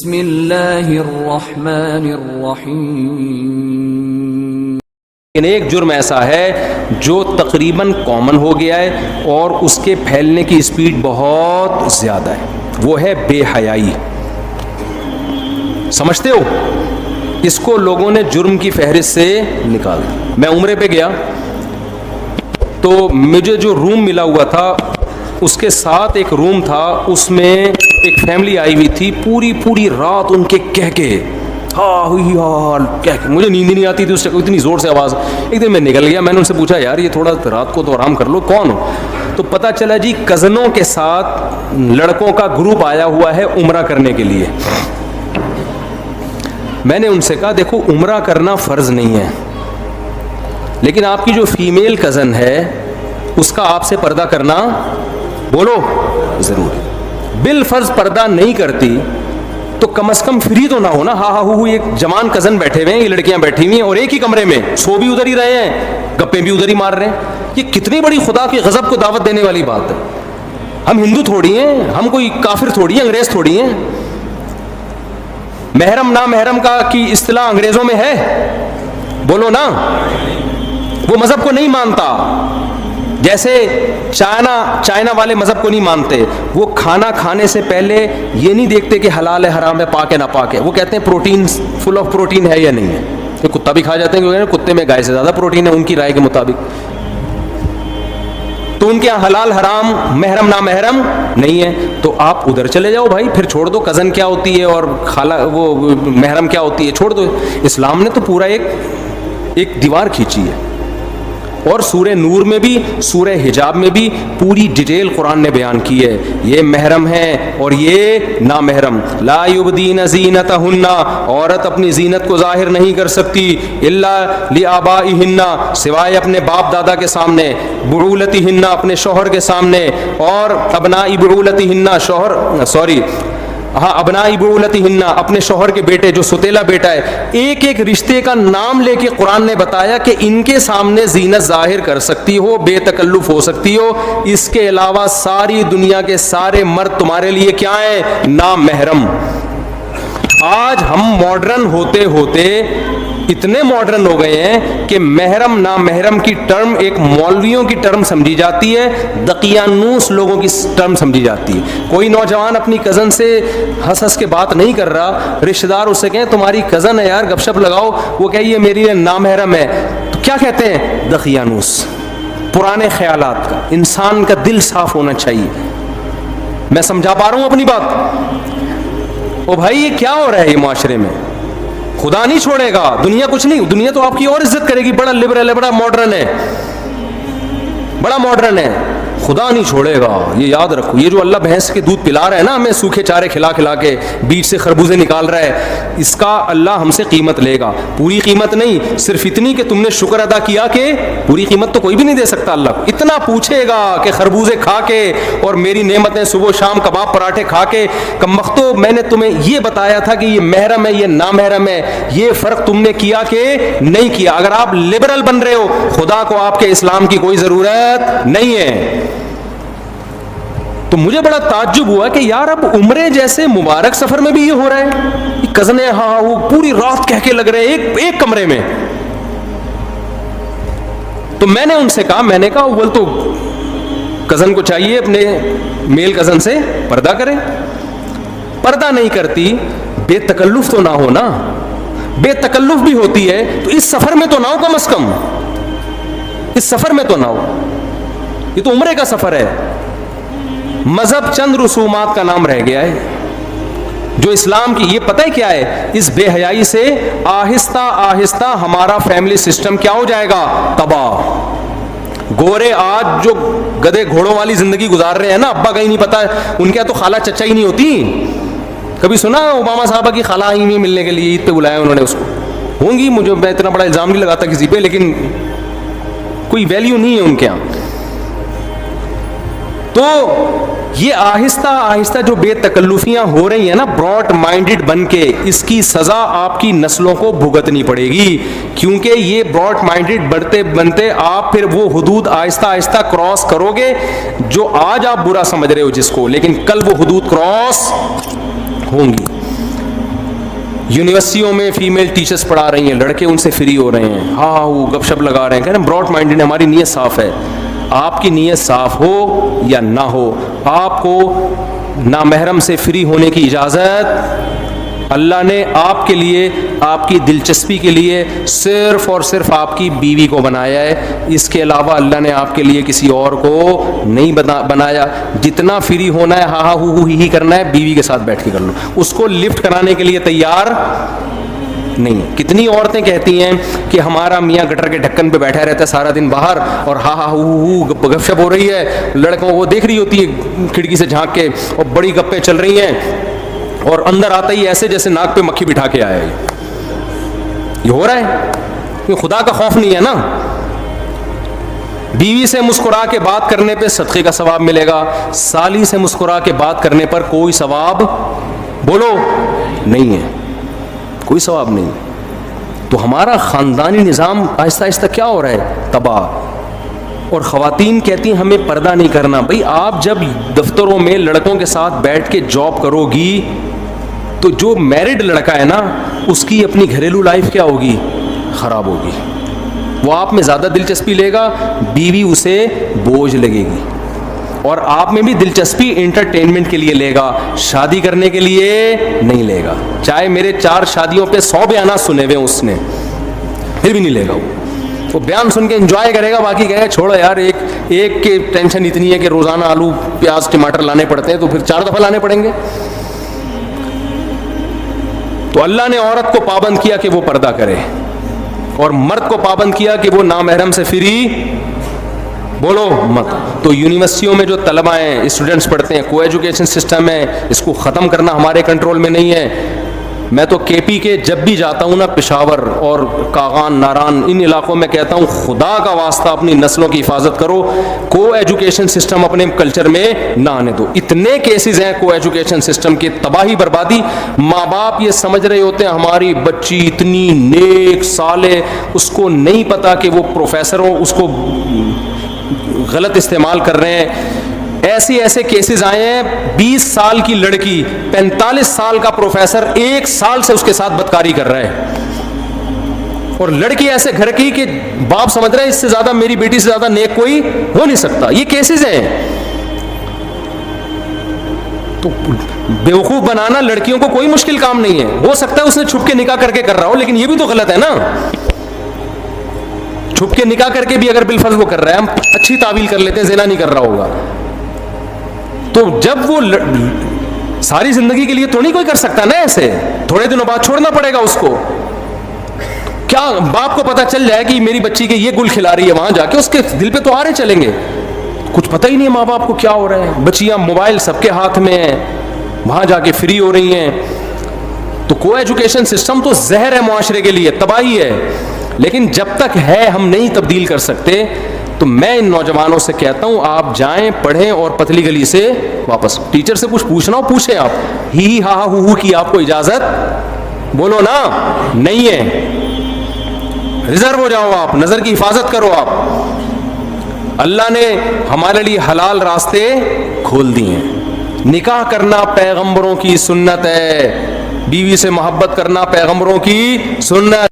بسم اللہ الرحمن الرحیم۔ لیکن ایک جرم ایسا ہے جو تقریباً کامن ہو گیا ہے اور اس کے پھیلنے کی اسپیڈ بہت زیادہ ہے، وہ ہے بے حیائی۔ سمجھتے ہو؟ اس کو لوگوں نے جرم کی فہرست سے نکال دیا۔ میں عمرے پہ گیا تو مجھے جو روم ملا ہوا تھا اس کے ساتھ ایک روم تھا، اس میں ایک فیملی آئی ہوئی تھی، پوری رات ان کے کہہ کے مجھے نیند ہی نہیں آتی تھی اس سے، اتنی زور سے آواز۔ ایک دن میں نکل گیا، میں نے ان سے پوچھا یار یہ تھوڑا رات کو تو آرام کر لو، کون ہو؟ تو پتہ چلا جی کزنوں کے ساتھ لڑکوں کا گروپ آیا ہوا ہے عمرہ کرنے کے لیے۔ میں نے ان سے کہا دیکھو عمرہ کرنا فرض نہیں ہے، لیکن آپ کی جو فیمیل کزن ہے اس کا آپ سے پردہ کرنا بولو ضرور ہے۔ بالفرض پردہ نہیں کرتی تو کم از کم فری تو نہ ہو نا، ہاں ہو ایک جوان کزن بیٹھے ہوئے ہیں، یہ لڑکیاں بیٹھی ہوئی ہیں اور ایک ہی کمرے میں سو بھی ادھر ہی رہے ہیں، گپے بھی ادھر ہی مار رہے ہیں۔ یہ کتنی بڑی خدا کی غضب کو دعوت دینے والی بات ہے۔ ہم ہندو تھوڑی ہیں، ہم کوئی کافر تھوڑی ہیں، انگریز تھوڑی ہیں۔ محرم نا محرم کا کی اصطلاح انگریزوں میں ہے؟ بولو نا، وہ مذہب کو نہیں مانتا، جیسے چائنا والے مذہب کو نہیں مانتے۔ وہ کھانا کھانے سے پہلے یہ نہیں دیکھتے کہ حلال ہے حرام ہے پاک ہے نہ پاک ہے، وہ کہتے ہیں پروٹین فل آف پروٹین ہے یا نہیں ہے۔ یہ کتا بھی کھا جاتے ہیں کیونکہ کتے میں گائے سے زیادہ پروٹین ہے ان کی رائے کے مطابق۔ تو ان کے یہاں حلال حرام محرم نا محرم نہیں ہے، تو آپ ادھر چلے جاؤ بھائی، پھر چھوڑ دو کزن کیا ہوتی ہے اور خالہ وہ محرم کیا ہوتی ہے، چھوڑ دو۔ اسلام نے تو پورا ایک دیوار کھینچی ہے، اور سورہ نور میں بھی سورہ حجاب میں بھی پوری ڈیٹیل قرآن نے بیان کی ہے، یہ محرم ہے اور یہ نامحرم۔ لا یبدین زینتہن، عورت اپنی زینت کو ظاہر نہیں کر سکتی، الا لآبائہن، سوائے اپنے باپ دادا کے سامنے، بعولتہن، اپنے شوہر کے سامنے، اور ابناء بعولتہن، ابناء بعولتہن، اپنے شوہر کے بیٹے جو ستیلا بیٹا ہے۔ ایک ایک رشتے کا نام لے کے قرآن نے بتایا کہ ان کے سامنے زینت ظاہر کر سکتی ہو، بے تکلف ہو سکتی ہو، اس کے علاوہ ساری دنیا کے سارے مرد تمہارے لیے کیا ہیں؟ نامحرم۔ آج ہم ماڈرن ہوتے ہوتے اتنے ماڈرن ہو گئے ہیں کہ محرم نامحرم کی ٹرم ایک مولویوں کی ٹرم سمجھی جاتی ہے، دقیانوس لوگوں کی ٹرم سمجھی جاتی ہے۔ کوئی نوجوان اپنی کزن سے ہنس ہنس کے بات نہیں کر رہا، رشتہ دار اس سے کہیں تمہاری کزن ہے یار گپ شپ لگاؤ، وہ کہے یہ میری نامحرم ہے، تو کیا کہتے ہیں؟ دقیانوس، پرانے خیالات کا۔ انسان کا دل صاف ہونا چاہیے۔ میں سمجھا پا رہا ہوں اپنی بات؟ او بھائی یہ کیا ہو رہا ہے یہ معاشرے میں؟ خدا نہیں چھوڑے گا، دنیا کچھ نہیں، دنیا تو آپ کی اور عزت کرے گی، بڑا لبرل ہے، بڑا ماڈرن ہے، بڑا ماڈرن ہے، خدا نہیں چھوڑے گا، یہ یاد رکھو۔ یہ جو اللہ بھینس کے دودھ پلا رہا ہے نا ہمیں، سوکھے چارے کھلا کھلا کے بیچ سے خربوزے نکال رہا ہے، اس کا اللہ ہم سے قیمت لے گا۔ پوری قیمت نہیں، صرف اتنی کہ تم نے شکر ادا کیا، کہ پوری قیمت تو کوئی بھی نہیں دے سکتا اللہ کو۔ اتنا پوچھے گا کہ خربوزے کھا کے اور میری نعمتیں صبح و شام کباب پراٹھے کھا کے، کم وقتو میں نے تمہیں یہ بتایا تھا کہ یہ محرم ہے یہ نامحرم ہے، یہ فرق تم نے کیا کہ نہیں کیا؟ اگر آپ لبرل بن رہے ہو، خدا کو آپ کے اسلام کی کوئی ضرورت نہیں ہے۔ تو مجھے بڑا تعجب ہوا کہ یار اب عمرے جیسے مبارک سفر میں بھی یہ ہو رہا ہے، کزنیں ہاں وہ پوری رات کہہ کے لگ رہے ہیں ایک کمرے میں۔ تو میں نے ان سے کہا، میں نے کہا اول تو کزن کو چاہیے اپنے میل کزن سے پردہ کرے، پردہ نہیں کرتی بے تکلف تو نہ ہو نا، بے تکلف بھی ہوتی ہے تو اس سفر میں تو نہ ہو، کم از کم اس سفر میں تو نہ ہو، یہ تو عمرے کا سفر ہے۔ مذہب چند رسومات کا نام رہ گیا ہے جو اسلام کی، یہ پتہ ہے کیا ہے؟ اس بے حیائی سے آہستہ آہستہ ہمارا فیملی سسٹم کیا ہو جائے گا؟ تباہ۔ گورے آج جو گدے گھوڑوں والی زندگی گزار رہے ہیں نا، ابا کا ہی نہیں پتا، ان کے تو خالہ چچا ہی نہیں ہوتی۔ کبھی سنا اوباما صاحبہ کی خالہ آئی ہوئی ملنے کے لیے، عید پہ بلایا انہوں نے اس کو؟ ہوں گی، مجھے میں اتنا بڑا الزام نہیں لگاتا کسی پہ، لیکن کوئی ویلیو نہیں ہے ان کے یہاں۔ تو یہ آہستہ آہستہ جو بے تکلفیاں ہو رہی ہیں نا براڈ مائنڈڈ بن کے، اس کی سزا آپ کی نسلوں کو بھگتنی پڑے گی، کیونکہ یہ براڈ مائنڈڈ بڑھتے بنتے آپ پھر وہ حدود آہستہ آہستہ کراس کرو گے جو آج آپ برا سمجھ رہے ہو جس کو، لیکن کل وہ حدود کراس ہوں گی۔ یونیورسٹیوں میں فیمیل ٹیچرز پڑھا رہی ہیں, لڑکے ان سے فری ہو رہے ہیں, ہاں وہ گپ شپ لگا رہے ہیں, کہہ رہے ہیں براڈ مائنڈڈ, ہماری نیت صاف ہے. آپ کی نیت صاف ہو یا نہ ہو, آپ کو نامحرم سے فری ہونے کی اجازت اللہ نے آپ کے لیے, آپ کی دلچسپی کے لیے صرف اور صرف آپ کی بیوی کو بنایا ہے. اس کے علاوہ اللہ نے آپ کے لیے کسی اور کو نہیں بنایا. جتنا فری ہونا ہے, ہاں ہاں ہو ہی کرنا ہے, بیوی کے ساتھ بیٹھ کے کر لو. اس کو لفٹ کرانے کے لیے تیار نہیں. کتنی عورتیں کہتی ہیں کہ ہمارا میاں گٹر کے ڈھکن پہ بیٹھا رہتا ہے سارا دن باہر, اور ہاں ہاں ہو گپ شپ ہو رہی ہے, لڑکوں کو دیکھ رہی ہوتی ہے کھڑکی سے جھانک کے, اور بڑی گپیں چل رہی ہیں, اور اندر آتا ہی ایسے جیسے ناک پہ مکھی بٹھا کے آیا ہے. یہ ہو رہا ہے, یہ خدا کا خوف نہیں ہے نا. بیوی سے مسکرا کے بات کرنے پہ صدقے کا ثواب ملے گا, سالی سے مسکرا کے بات کرنے پر کوئی ثواب بولو نہیں ہے, کوئی ثواب نہیں. تو ہمارا خاندانی نظام آہستہ آہستہ کیا ہو رہا ہے, تباہ. اور خواتین کہتی ہیں ہمیں پردہ نہیں کرنا. بھئی آپ جب دفتروں میں لڑکوں کے ساتھ بیٹھ کے جاب کرو گی تو جو میرڈ لڑکا ہے نا, اس کی اپنی گھریلو لائف کیا ہوگی, خراب ہوگی. وہ آپ میں زیادہ دلچسپی لے گا, بیوی اسے بوجھ لگے گی. اور آپ میں بھی دلچسپی انٹرٹینمنٹ کے لیے لے گا, شادی کرنے کے لیے نہیں لے گا. چاہے میرے 4 شادیوں پہ 100 بیانات سنے ہوئے اس نے, پھر بھی نہیں لے گا. وہ بیان سن کے انجوائے کرے گا, باقی کہے گا چھوڑو یار, ایک کی ٹینشن اتنی ہے کہ روزانہ آلو پیاز ٹماٹر لانے پڑتے ہیں, تو پھر 4 دفعہ لانے پڑیں گے. تو اللہ نے عورت کو پابند کیا کہ وہ پردہ کرے, اور مرد کو پابند کیا کہ وہ نامحرم سے فری بولو مت. تو یونیورسٹیوں میں جو طلبہ ہیں, اسٹوڈنٹس پڑھتے ہیں, کو ایجوکیشن سسٹم ہے, اس کو ختم کرنا ہمارے کنٹرول میں نہیں ہے. میں تو کے پی کے جب بھی جاتا ہوں نا, پشاور اور کاغان, ناران, ان علاقوں میں کہتا ہوں خدا کا واسطہ اپنی نسلوں کی حفاظت کرو, کو ایجوکیشن سسٹم اپنے کلچر میں نہ آنے دو. اتنے کیسز ہیں کو ایجوکیشن سسٹم کی تباہی بربادی. ماں باپ یہ سمجھ رہے ہوتے ہیں ہماری بچی اتنی نیک صالح, اس کو نہیں پتا کہ وہ پروفیسروں اس کو غلط استعمال کر رہے ہیں. ایسے کیسز آئے ہیں, 20 سال کی لڑکی 45 سال کا پروفیسر 1 سال سے اس کے ساتھ بدکاری کر رہا ہے, اور لڑکی ایسے گھر کی کہ باپ سمجھ رہا ہے اس سے زیادہ, میری بیٹی سے زیادہ نیک کوئی ہو نہیں سکتا. یہ کیسز ہیں. تو بیوقوف بنانا لڑکیوں کو کوئی مشکل کام نہیں ہے. ہو سکتا ہے اس نے چھپ کے نکاح کر کے کر رہا ہو, لیکن یہ بھی تو غلط ہے نا. چھپ کے نکاح کر کے بھی اگر بالفرض وہ کر رہا ہے, ہم اچھی تعویل کر لیتے ہیں زنا نہیں کر رہا ہوگا, تو جب وہ ساری زندگی کے لیے تو نہیں کوئی کر سکتا نا ایسے, تھوڑے دنوں بعد چھوڑنا پڑے گا اس کو. کیا باپ کو پتہ چل جائے کہ میری بچی کے یہ گل کھلا رہی ہے, وہاں جا کے اس کے دل پہ تو آرے چلیں گے. کچھ پتہ ہی نہیں ہے ماں باپ کو کیا ہو رہا ہے. بچیاں موبائل سب کے ہاتھ میں ہیں, وہاں جا کے فری ہو رہی ہیں. تو کو ایجوکیشن سسٹم تو زہر ہے معاشرے کے لیے, تباہی ہے. لیکن جب تک ہے ہم نہیں تبدیل کر سکتے. تو میں ان نوجوانوں سے کہتا ہوں آپ جائیں, پڑھیں, اور پتلی گلی سے واپس. ٹیچر سے کچھ پوچھنا ہو پوچھیں آپ, ہی ہا ہو کی آپ کو اجازت بولو نا نہیں ہے. ریزرو ہو جاؤ آپ, نظر کی حفاظت کرو آپ. اللہ نے ہمارے لیے حلال راستے کھول دیے ہیں. نکاح کرنا پیغمبروں کی سنت ہے, بیوی سے محبت کرنا پیغمبروں کی سنت.